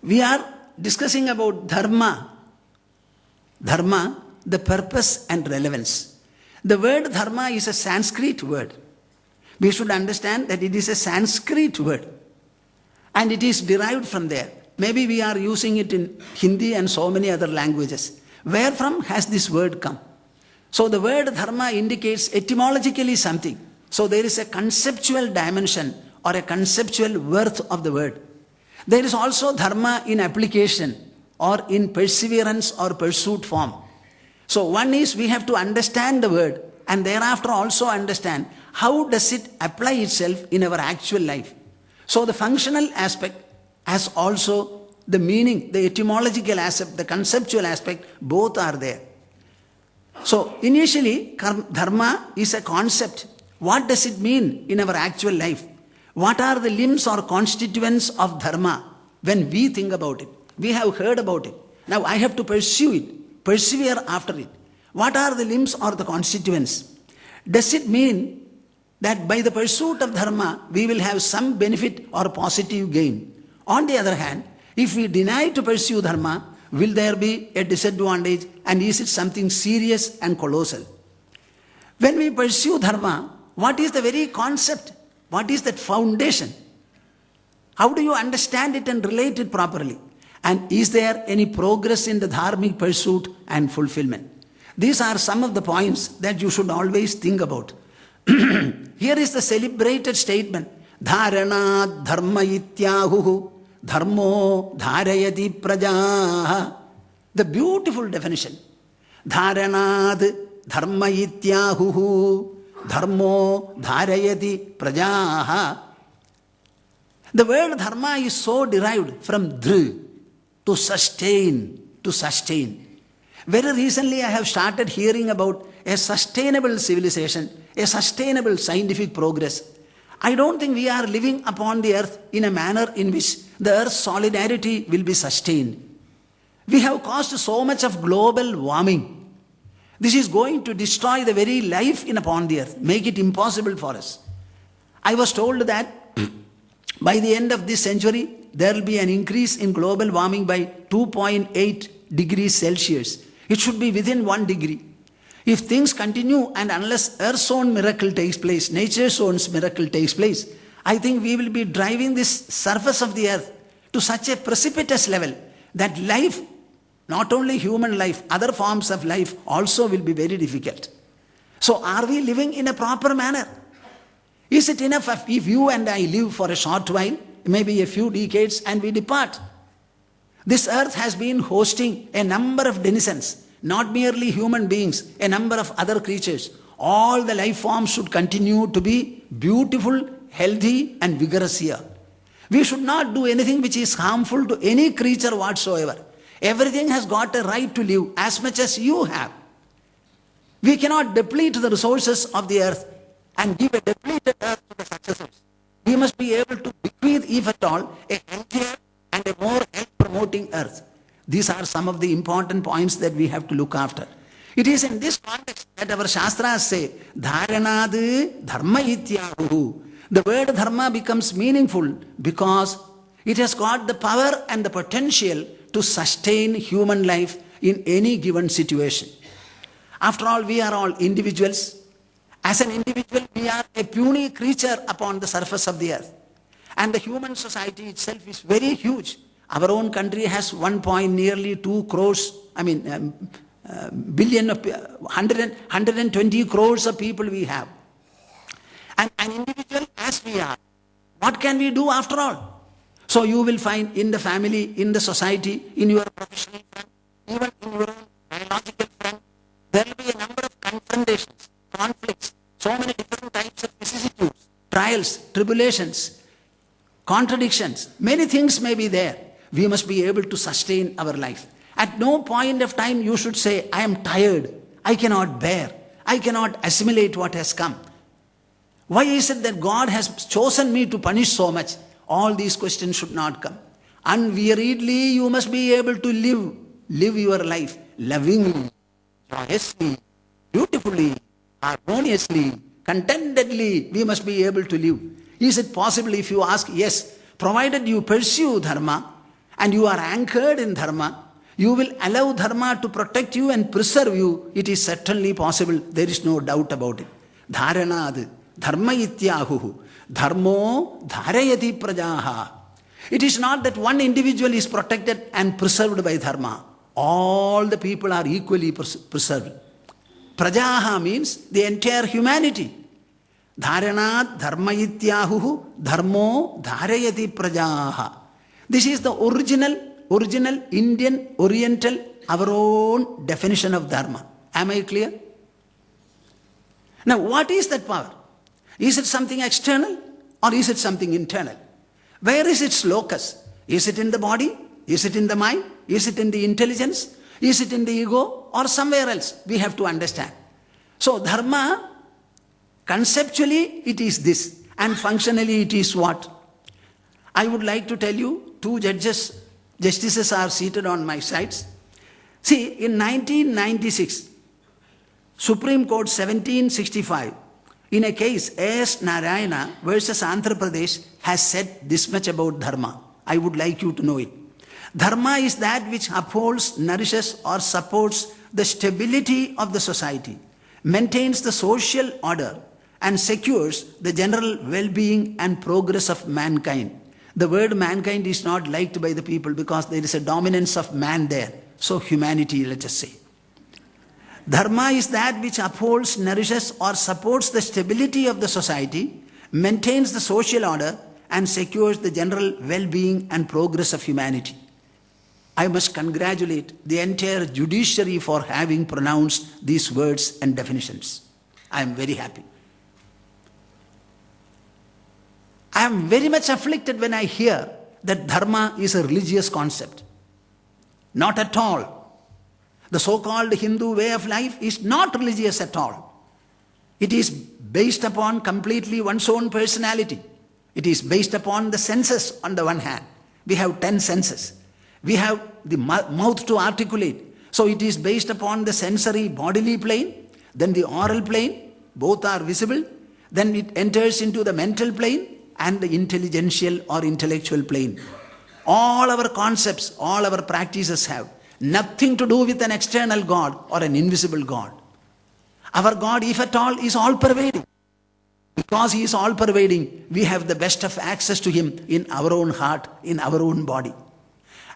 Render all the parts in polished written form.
We are discussing about Dharma. Dharma, the purpose and relevance. The word Dharma is a Sanskrit word. We should understand that it is a Sanskrit word. And it is derived from there. Maybe we are using it in Hindi and so many other languages. Where from has this word come? So the word Dharma indicates etymologically something. So there is a conceptual dimension or a conceptual worth of the word. There is also Dharma in application or in perseverance or pursuit form. So one is we have to understand the word and thereafter also understand how does it apply itself in our actual life. So the functional aspect as also the meaning, the etymological aspect, the conceptual aspect, both are there. So initially, Dharma is a concept. What does it mean in our actual life? What are the limbs or constituents of Dharma when we think about it? We have heard about it. Now I have to pursue it, persevere after it. What are the limbs or the constituents? Does it mean that by the pursuit of Dharma, we will have some benefit or positive gain? On the other hand, if we deny to pursue Dharma, will there be a disadvantage, and is it something serious and colossal? When we pursue Dharma, what is the very concept? What is that foundation? How do you understand it and relate it properly? And is there any progress in the dharmic pursuit and fulfillment? These are some of the points that you should always think about. Here is the celebrated statement, Dharana dharma ityahuhu dharmo dharayati prajaha. The beautiful definition. Dharanad dharma ityahuhu dharmo dharayati prajaha. The word dharma is so derived from dhr, to sustain, to sustain. Very recently I have started hearing about a sustainable civilization, a sustainable scientific progress. I don't think we are living upon the earth in a manner in which the earth's solidarity will be sustained. We have caused so much of global warming. This is going to destroy the very life upon the earth, make it impossible for us. I was told that by the end of this century, there will be an increase in global warming by 2.8 degrees Celsius. It should be within 1 degree. If things continue and unless Earth's own miracle takes place, nature's own miracle takes place, I think we will be driving this surface of the earth to such a precipitous level that life, not only human life, other forms of life also will be very difficult. So are we living in a proper manner? Is it enough if you and I live for a short while, maybe a few decades, and we depart? This earth has been hosting a number of denizens, not merely human beings, a number of other creatures. All the life forms should continue to be beautiful, healthy and vigorous here. We should not do anything which is harmful to any creature whatsoever. Everything has got a right to live as much as you have. We cannot deplete the resources of the earth and give a depleted earth to the successors. We must be able to bequeath, if at all, a healthier and a more health-promoting earth. These are some of the important points that we have to look after. It is in this context that our Shastras say, Dharanad dharma ityahuhu. The word dharma becomes meaningful because it has got the power and the potential to sustain human life in any given situation. After all, we are all individuals. As an individual, we are a puny creature upon the surface of the earth. And the human society itself is very huge. Our own country has nearly 2 crores, billion, 120 crores of people we have. And an individual as we are, what can we do after all? So you will find in the family, in the society, in your professional friend, even in your own biological friend, there will be a number of confrontations, conflicts, so many different types of vicissitudes, trials, tribulations, contradictions. Many things may be there. We must be able to sustain our life. At no point of time you should say, I am tired, I cannot bear, I cannot assimilate what has come. Why is it that God has chosen me to punish so much? All these questions should not come. Unweariedly you must be able to live your life lovingly, joyously, beautifully, harmoniously, contentedly. We must be able to live. Is it possible? If you ask, yes, provided you pursue Dharma and you are anchored in Dharma, you will allow Dharma to protect you and preserve you. It is certainly possible. There is no doubt about it. Dharanad, Dharma ityahuhu, Dharmo dharayati prajaha. It is not that one individual is protected and preserved by Dharma. All the people are equally preserved. Prajaha means the entire humanity. Dharanat dharma ityahuhu dharmo dharayati prajaha. This is the original Indian, Oriental, our own definition of Dharma. Am I clear? Now, what is that power? Is it something external or is it something internal? Where is its locus? Is it in the body? Is it in the mind? Is it in the intelligence? Is it in the ego or somewhere else? We have to understand. So, Dharma, conceptually it is this, and functionally it is what? I would like to tell you, two justices are seated on my sides. See, in 1996, Supreme Court 1765, in a case A.S. Narayana versus Andhra Pradesh, has said this much about Dharma. I would like you to know it. Dharma is that which upholds, nourishes or supports the stability of the society, maintains the social order and secures the general well-being and progress of mankind. The word mankind is not liked by the people because there is a dominance of man there. So humanity, let us say. Dharma is that which upholds, nourishes or supports the stability of the society, maintains the social order and secures the general well-being and progress of humanity. I must congratulate the entire judiciary for having pronounced these words and definitions. I am very happy. I am very much afflicted when I hear that Dharma is a religious concept. Not at all. The so-called Hindu way of life is not religious at all. It is based upon completely one's own personality. It is based upon the senses on the one hand. We have 10 senses. We have the mouth to articulate. So it is based upon the sensory bodily plane, then the oral plane, both are visible. Then it enters into the mental plane and the intelligential or intellectual plane. All our concepts, all our practices have nothing to do with an external God or an invisible God. Our God, if at all, is all-pervading. Because He is all-pervading, we have the best of access to Him in our own heart, in our own body.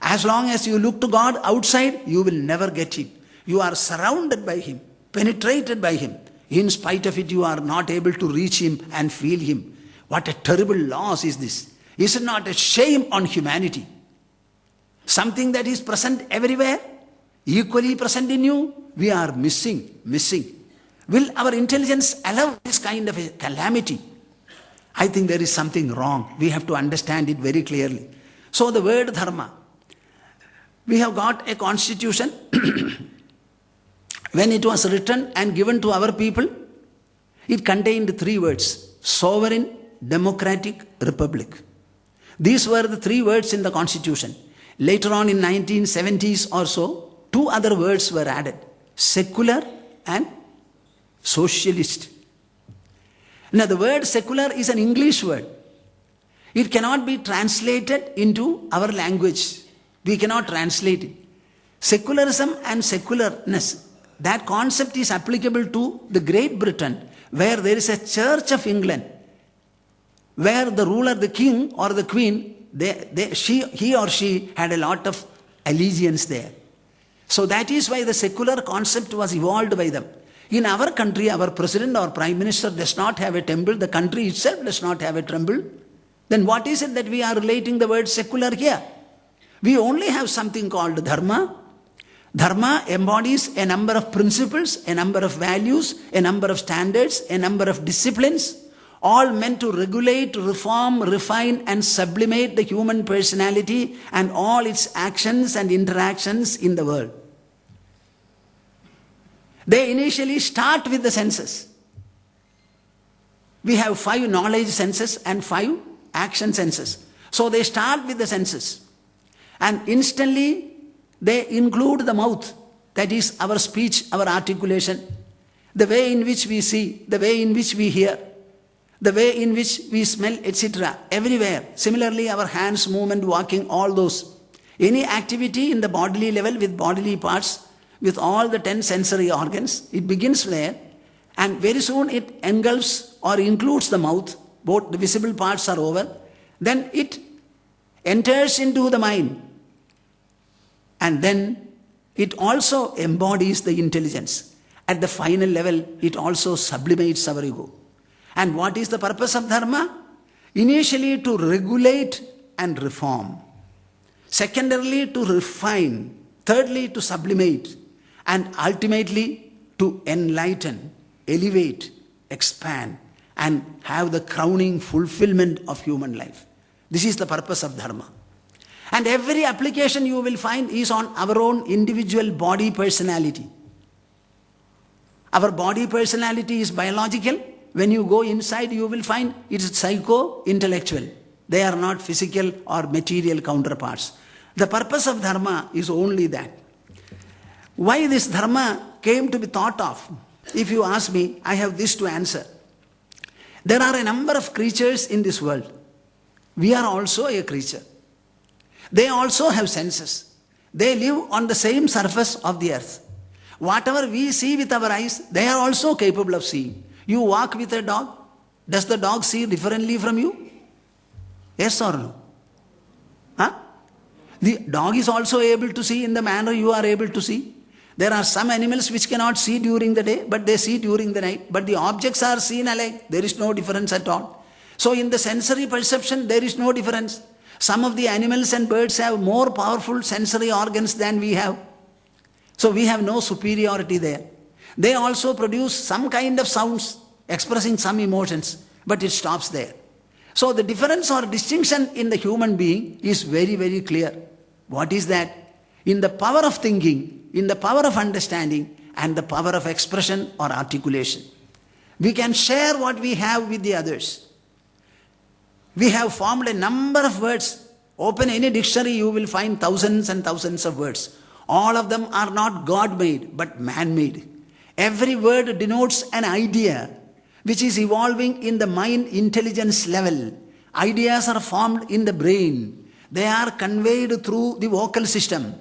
As long as you look to God outside, you will never get Him. You are surrounded by Him, penetrated by Him. In spite of it, you are not able to reach Him and feel Him. What a terrible loss is this. Is it not a shame on humanity? Something that is present everywhere, equally present in you, we are missing. Will our intelligence allow this kind of a calamity? I think there is something wrong. We have to understand it very clearly. So the word Dharma, we have got a constitution. When it was written and given to our people, it contained 3 words: sovereign, democratic, republic. These were the 3 words in the constitution. Later on in 1970s or so, 2 other words were added: secular and socialist. Now the word secular is an English word. It cannot be translated into our language. We cannot translate it. Secularism and secularness, that concept is applicable to the Great Britain, where there is a Church of England, where the ruler, the king or the queen, he or she had a lot of allegiance there. So that is why the secular concept was evolved by them. In our country, our president or prime minister does not have a temple, the country itself does not have a temple. Then what is it that we are relating the word secular here? We only have something called Dharma. Dharma embodies a number of principles, a number of values, a number of standards, a number of disciplines, all meant to regulate, reform, refine and sublimate the human personality and all its actions and interactions in the world. They initially start with the senses. We have 5 knowledge senses and 5 action senses. So they start with the senses. And instantly they include the mouth, that is our speech, our articulation, the way in which we see, the way in which we hear, the way in which we smell, etc. Everywhere. Similarly, our hands, movement, walking, all those. Any activity in the bodily level with bodily parts, with all the 10 sensory organs, it begins there, and very soon it engulfs or includes the mouth, both the visible parts are over, then it enters into the mind, and then it also embodies the intelligence. At the final level, it also sublimates our ego. And what is the purpose of Dharma? Initially to regulate and reform. Secondarily to refine. Thirdly to sublimate. And ultimately to enlighten, elevate, expand, and have the crowning fulfillment of human life. This is the purpose of Dharma. And every application you will find is on our own individual body personality. Our body personality is biological. When you go inside, you will find it's psycho-intellectual. They are not physical or material counterparts. The purpose of Dharma is only that. Why this Dharma came to be thought of? If you ask me, I have this to answer. There are a number of creatures in this world. We are also a creature. They also have senses. They live on the same surface of the earth. Whatever we see with our eyes, they are also capable of seeing. You walk with a dog. Does the dog see differently from you? Yes or no? Huh? The dog is also able to see in the manner you are able to see. There are some animals which cannot see during the day, but they see during the night. But the objects are seen alike. There is no difference at all. So in the sensory perception, there is no difference. Some of the animals and birds have more powerful sensory organs than we have. So we have no superiority there. They also produce some kind of sounds expressing some emotions, but it stops there. So the difference or distinction in the human being is very, very clear. What is that? In the power of thinking, in the power of understanding, and the power of expression or articulation. We can share what we have with the others. We have formed a number of words. Open any dictionary, you will find thousands and thousands of words. All of them are not God-made, but man-made. Every word denotes an idea which is evolving in the mind intelligence level. Ideas are formed in the brain. They are conveyed through the vocal system.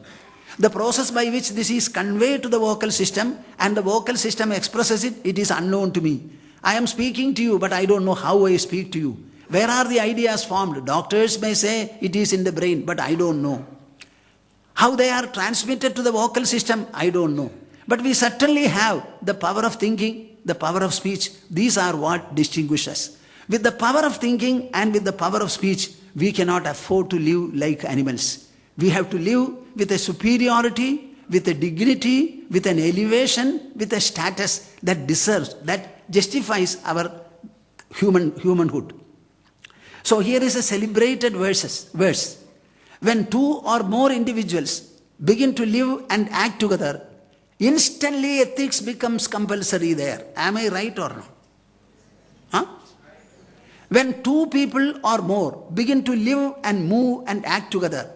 The process by which this is conveyed to the vocal system and the vocal system expresses it, it is unknown to me. I am speaking to you, but I don't know how I speak to you. Where are the ideas formed? Doctors may say it is in the brain, but I don't know. How they are transmitted to the vocal system, I don't know. But we certainly have the power of thinking, the power of speech. These are what distinguish us. With the power of thinking and with the power of speech, we cannot afford to live like animals. We have to live with a superiority, with a dignity, with an elevation, with a status that deserves, that justifies our humanhood. So here is a celebrated verse. When two or more individuals begin to live and act together, instantly ethics becomes compulsory there. Am I right or no? Huh? When two people or more begin to live and move and act together,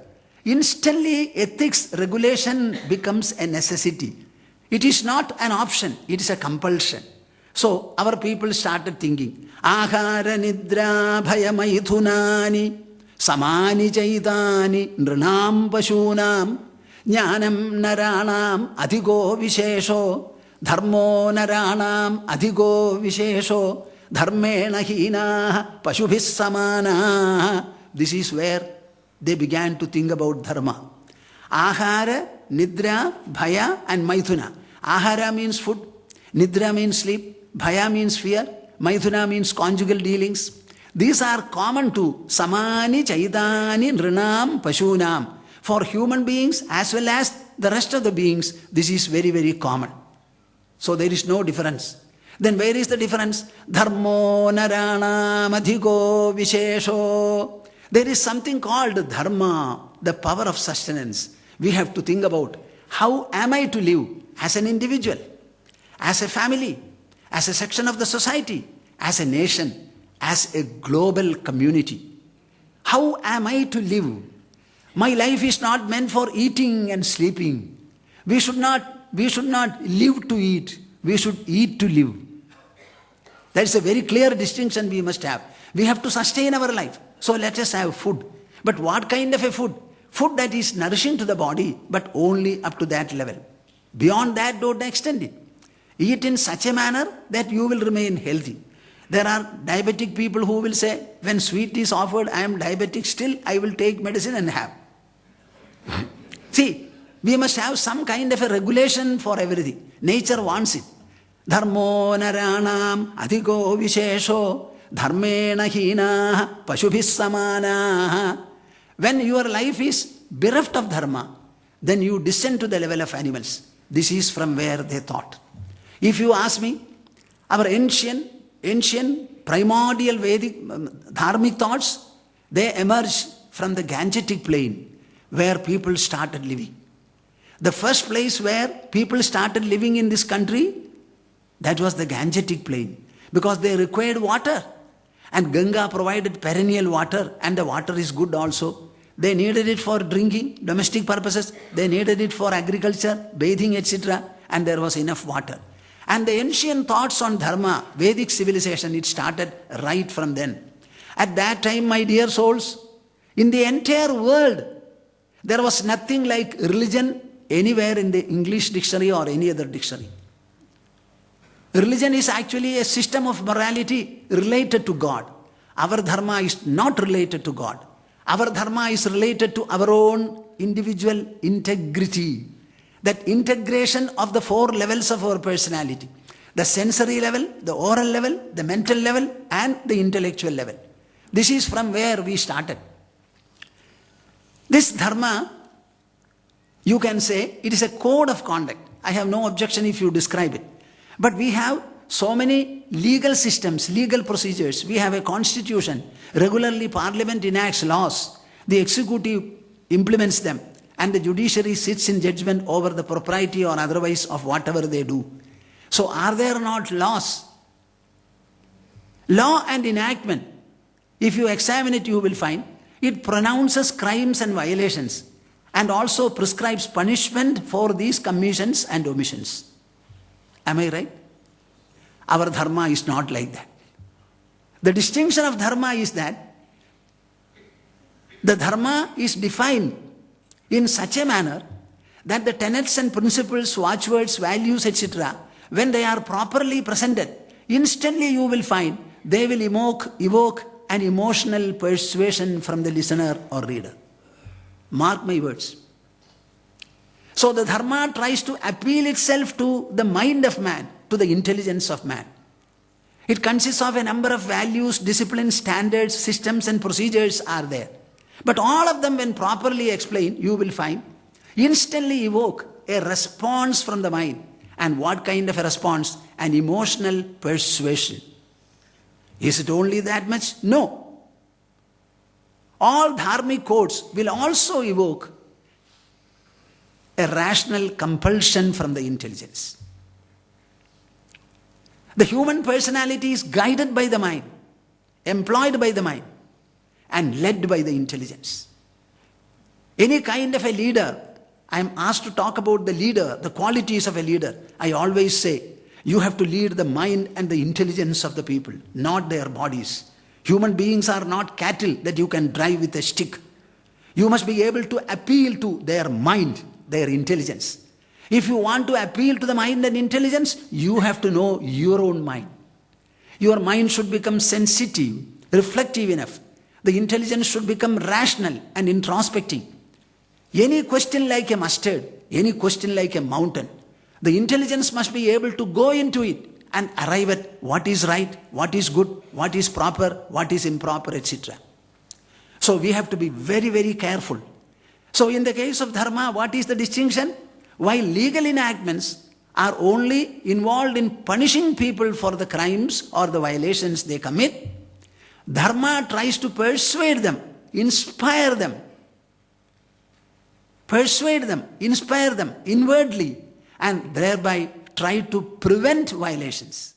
instantly ethics regulation becomes a necessity. It is not an option, it is a compulsion. So our people started thinking, Ahara nidra bhaya maithunani samani chaitani nranam pashunam jnanam naranam adhigo vishesho dharmo naranam adhigo vishesho dharmena hina pashubhis samana. This is where they began to think about dharma. Ahara, nidra, bhaya and maithuna. Ahara means food, nidra means sleep, bhaya means fear, maithuna means conjugal dealings. These are common to samani chaitani nranam pashunam. For human beings as well as the rest of the beings, this is very, very common. So there is no difference. Then where is the difference? Dharmo naranam adhigo vishesho. There is something called dharma, the power of sustenance. We have to think about, how am I to live as an individual, as a family, as a section of the society, as a nation, as a global community. How am I to live? My life is not meant for eating and sleeping. We should not live to eat. We should eat to live. That is a very clear distinction we must have. We have to sustain our life. So let us have food. But what kind of a food? food that is nourishing to the body, but only up to that level. Beyond that, don't extend it. Eat in such a manner that you will remain healthy. There are diabetic people who will say, when sweet is offered, I am diabetic, still I will take medicine and have. See, we must have some kind of a regulation for everything. Nature wants it. Dharmo naranam adhiko vishesho dharmena hina pashubhis samana. When your life is bereft of dharma, then you descend to the level of animals. This is from where they thought. If you ask me, our ancient primordial Vedic dharmic thoughts, they emerged from the Gangetic plain where people started living. The first place where people started living in this country, that was the Gangetic plain, because they required water. And Ganga provided perennial water, and the water is good also. They needed it for drinking, domestic purposes. They needed it for agriculture, bathing, etc. And there was enough water. And the ancient thoughts on Dharma, Vedic civilization, it started right from then. At that time, my dear souls, in the entire world, there was nothing like religion anywhere in the English dictionary or any other dictionary. Religion is actually a system of morality related to God. Our Dharma is not related to God. Our Dharma is related to our own individual integrity. That integration of the four levels of our personality. The sensory level, the oral level, the mental level, and the intellectual level. This is from where we started. This Dharma, you can say, it is a code of conduct. I have no objection if you describe it. But we have so many legal systems, legal procedures. We have a constitution. Regularly Parliament enacts laws. The executive implements them. And the judiciary sits in judgment over the propriety or otherwise of whatever they do. So are there not laws? Law and enactment, if you examine it, you will find it pronounces crimes and violations and also prescribes punishment for these commissions and omissions. Am I right? Our Dharma is not like that. The distinction of Dharma is that the Dharma is defined in such a manner that the tenets and principles, watchwords, values, etc., when they are properly presented, instantly you will find they will evoke an emotional persuasion from the listener or reader. Mark my words. So the Dharma tries to appeal itself to the mind of man, to the intelligence of man. It consists of a number of values, disciplines, standards, systems and procedures are there. But all of them, when properly explained, you will find, instantly evoke a response from the mind. And what kind of a response? An emotional persuasion. Is it only that much? No. All dharmic codes will also evoke a rational compulsion from the intelligence. The human personality is guided by the mind, employed by the mind, and led by the intelligence. Any kind of a leader, I am asked to talk about the leader, the qualities of a leader. I always say, you have to lead the mind and the intelligence of the people, not their bodies. Human beings are not cattle that you can drive with a stick. You must be able to appeal to their mind, their intelligence. If you want to appeal to the mind and intelligence, you have to know your own mind. Your mind should become sensitive, reflective enough. The intelligence should become rational and introspective. Any question like a mustard, any question like a mountain, the intelligence must be able to go into it and arrive at what is right, what is good, what is proper, what is improper, etc. So we have to be very, very careful. So in the case of Dharma, what is the distinction? While legal enactments are only involved in punishing people for the crimes or the violations they commit, Dharma tries to persuade them, inspire them, persuade them, inspire them inwardly, and thereby try to prevent violations.